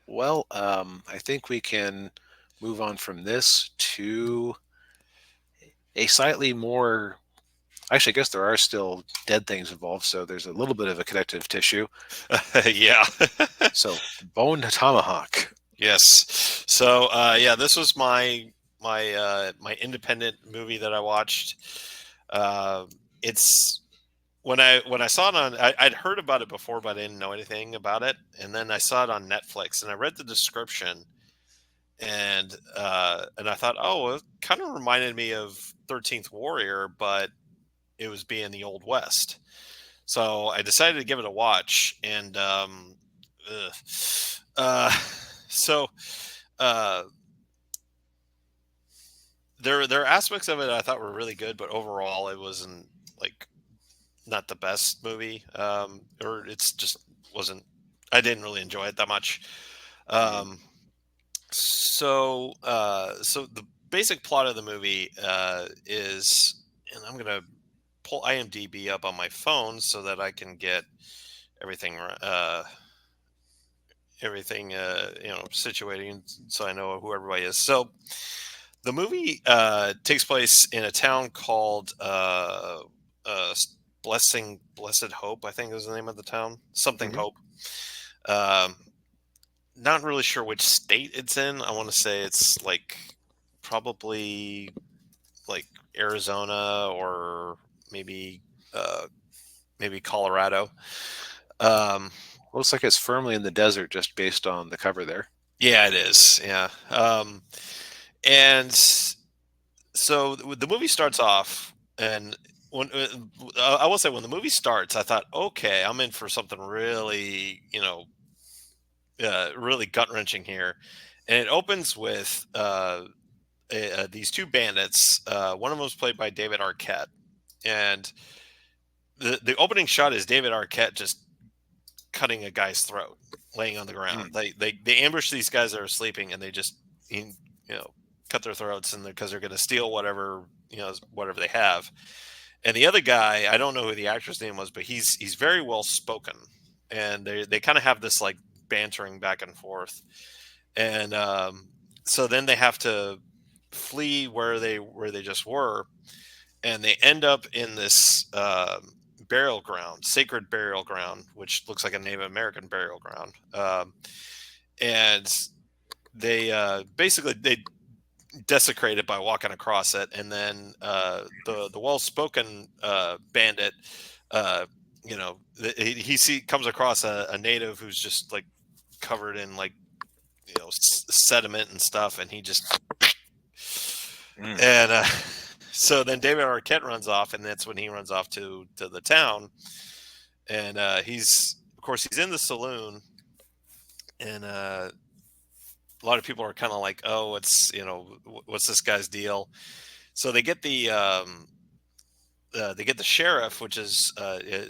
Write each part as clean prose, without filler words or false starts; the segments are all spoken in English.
Well, I think we can move on from this to a slightly more. Actually, I guess there are still dead things involved, so there's a little bit of a connective tissue. Yeah. So, Bone Tomahawk. Yes. So yeah, this was my independent movie that I watched. Uh, it's when I saw it on I'd heard about it before, but I didn't know anything about it. And then I saw it on Netflix, and I read the description, and I thought, oh, it kind of reminded me of 13th Warrior, but it was being the Old West. So I decided to give it a watch, and ugh. uh, so uh, there are aspects of it I thought were really good, but overall it wasn't like not the best movie, or it's just wasn't. I didn't really enjoy it that much. Mhm. Um, so the basic plot of the movie is, and I'm gonna pull IMDb up on my phone so that I can get everything situating, so I know who everybody is. So the movie takes place in a town called uh, Blessed Hope, I think is the name of the town. Something Mhm. Hope. Um, Not really sure which state it's in. I want to say it's like probably like Arizona or maybe uh, maybe Colorado. Um, Looks like it's firmly in the desert just based on the cover there. yeah, it is. Yeah. And so the movie starts off, and when I will say when the movie starts, I thought, okay, I'm in for something really, really gut wrenching here, and it opens with these two bandits. One of them was played by David Arquette, and the opening shot is David Arquette just cutting a guy's throat, laying on the ground. Mm. They ambush these guys that are sleeping, and they just you know cut their throats, and because they're going to steal whatever they have. And the other guy, I don't know who the actor's name was, but he's very well spoken, and they kind of have this like bantering back and forth, and so then they have to flee where they just were, and they end up in this burial ground, sacred burial ground, which looks like a Native American burial ground. And they desecrate it by walking across it, and then the well-spoken bandit, comes across a native who's just like covered in like sediment and stuff, and he just Mm. and so then David Arquette runs off, and that's when he runs off to the town, and he's of course he's in the saloon, and a lot of people are kind of like, oh, what's this guy's deal? So they get the sheriff, which is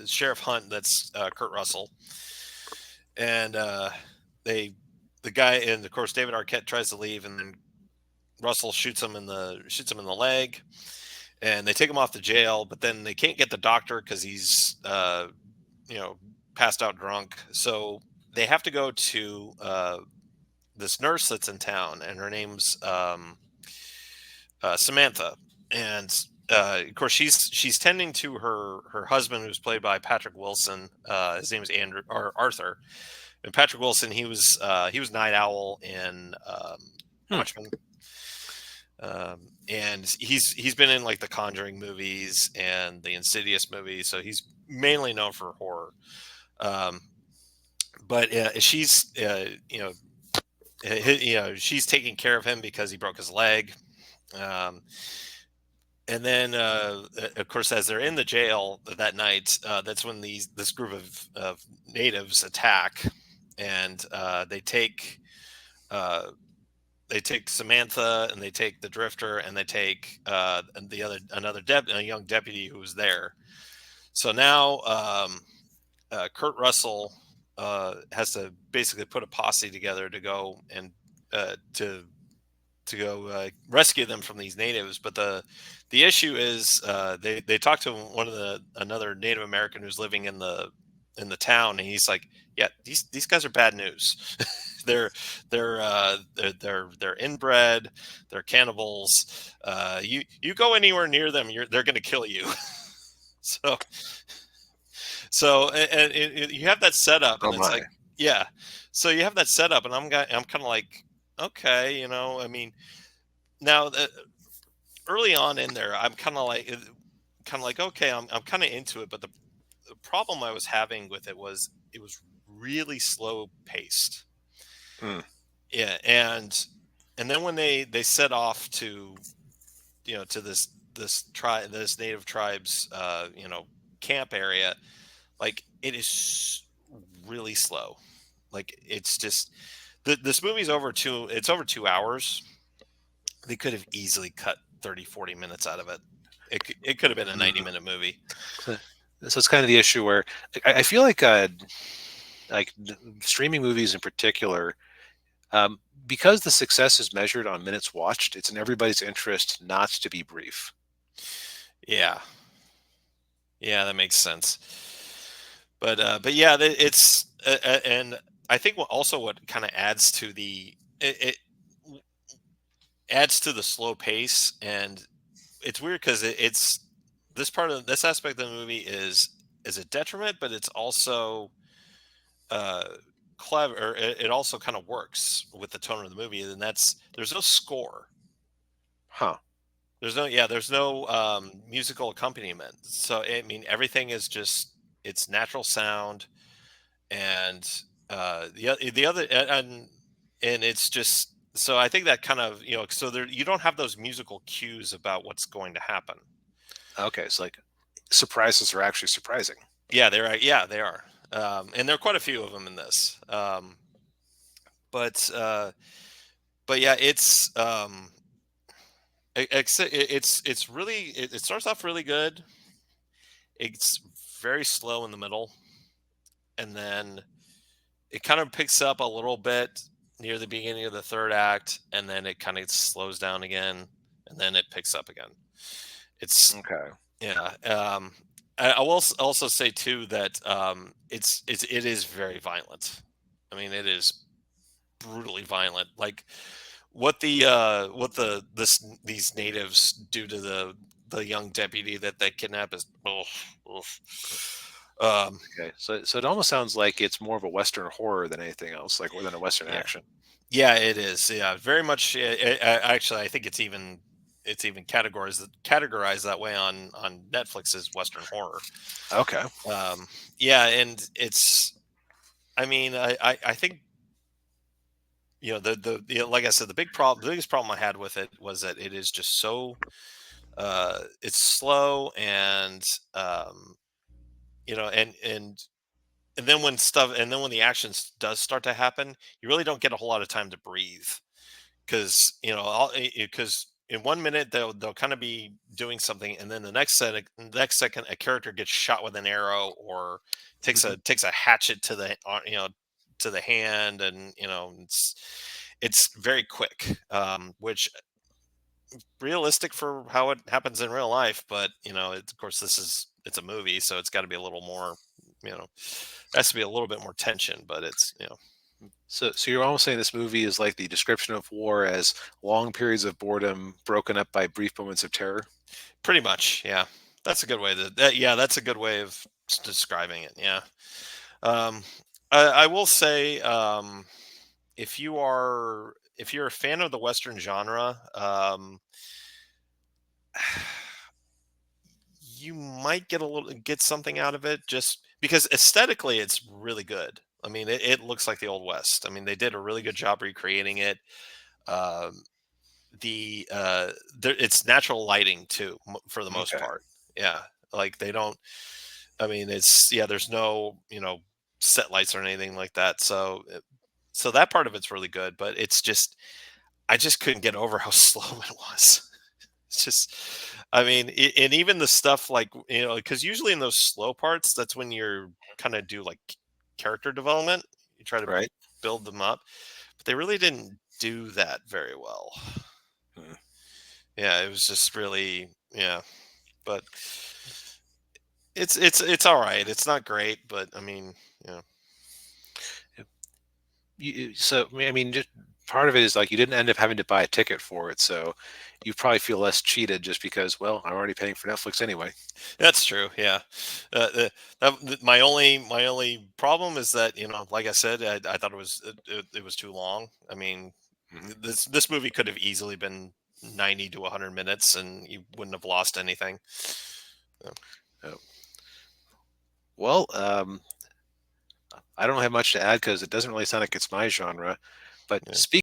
Sheriff Hunt, that's Kurt Russell, and they the guy, and of course David Arquette tries to leave, and then Russell shoots him in the leg, and they take him off to jail, but then they can't get the doctor because he's you know passed out drunk. So they have to go to this nurse that's in town, and her name's Samantha, and of course she's tending to her husband, who's played by Patrick Wilson. His name is Andrew or Arthur, and Patrick Wilson, he was Night Owl in Hmm. Watchmen. And he's been in like the Conjuring movies and the Insidious movies, so he's mainly known for horror. Um, but she's she's taking care of him because he broke his leg. Um, and then of course, as they're in the jail that night, that's when this group of natives attack, and uh, they take Samantha, and they take the Drifter, and they take a young deputy who was there. So now Kurt Russell has to basically put a posse together to go and to go rescue them from these natives. But the issue is they talk to another Native American who's living in in the town, and he's like, "Yeah, these guys are bad news. they're they're inbred. They're cannibals. You go anywhere near them, they're going to kill you." so and you have that setup, Oh and it's my. like, yeah. So you have that setup, and I'm kind of like, okay, I mean, now early on in there, I'm kind of like, okay, I'm kind of into it, but the problem I was having with it was really slow paced. Hmm. Yeah, and then when they set off to, to this native tribes, camp area, like, it is really slow. Like, it's just, this movie's over 2 hours. They could have easily cut 30-40 minutes out of it. It could have been a 90-minute movie. So, so it's kind of the issue where I feel like streaming movies in particular, um, because the success is measured on minutes watched, it's in everybody's interest not to be brief. Yeah, yeah, that makes sense. But yeah, it's and I think what kind of it adds to the slow pace, and it's weird because it's this aspect of the movie is a detriment, but it's also uh clever. It also kind of works with the tone of the movie, and that's, there's no score. Huh. There's no musical accompaniment. So I mean, everything is just, it's natural sound, and the other and it's just, so I think that kind of, so there, you don't have those musical cues about what's going to happen. Okay. It's like surprises are actually surprising. Yeah, yeah, they are. And there are quite a few of them in this. But but yeah, it's really, it starts off really good. It's very slow in the middle, and then it kind of picks up a little bit near the beginning of the third act, and then it kind of slows down again, and then it picks up again. It's Okay. Yeah. I will also say too that it is very violent. I mean, it is brutally violent. Like, these natives do to the young deputy that they kidnap is, oh, oof. Okay. So it almost sounds like it's more of a Western horror than anything else, like, or than a Western Yeah. action. Yeah, it is. Yeah, very much. Actually, I think it's even categorized that way on Netflix as Western horror. Okay. Yeah, and it's. I mean, I think, like I said, the biggest problem I had with it was that it is just so, it's slow, and you know and then when the actions does start to happen, you really don't get a whole lot of time to breathe, because because in 1 minute they'll kind of be doing something, and then the next second a character gets shot with an arrow, or takes a hatchet to the hand, and it's very quick, which realistic for how it happens in real life, but of course, it's a movie, so it's got to be a little more, has to be a little bit more tension, but it's. So you're almost saying this movie is like the description of war as long periods of boredom broken up by brief moments of terror. Pretty much, yeah. That's a good way of describing it. Yeah. Um, I will say, if you're a fan of the Western genre, you might get something out of it, just because aesthetically it's really good. I mean, it looks like the Old West. I mean, they did a really good job recreating it. Um, it's natural lighting too, for the most Okay. part. Yeah, like, they don't. I mean, there's no, set lights or anything like that. So that part of it's really good, but it's just, I just couldn't get over how slow it was. It's just, I mean, and even the stuff, like, because usually in those slow parts, that's when you're kind of do, like, character development. You try to Right. build them up, but they really didn't do that very well. Yeah, it was just really, yeah, but It's all right. It's not great, but I mean, you know, So I mean, just part of it is like you didn't end up having to buy a ticket for it, so you probably feel less cheated just because, well, I'm already paying for Netflix anyway. that's true. Yeah. My only problem is that, you know, like I said, I thought it was too long. I mean, Mhm. this movie could have easily been 90 to 100 minutes, and you wouldn't have lost anything. Yeah. Uh, well, I don't have much to add because it doesn't really sound like it's my genre. But Yeah. speaking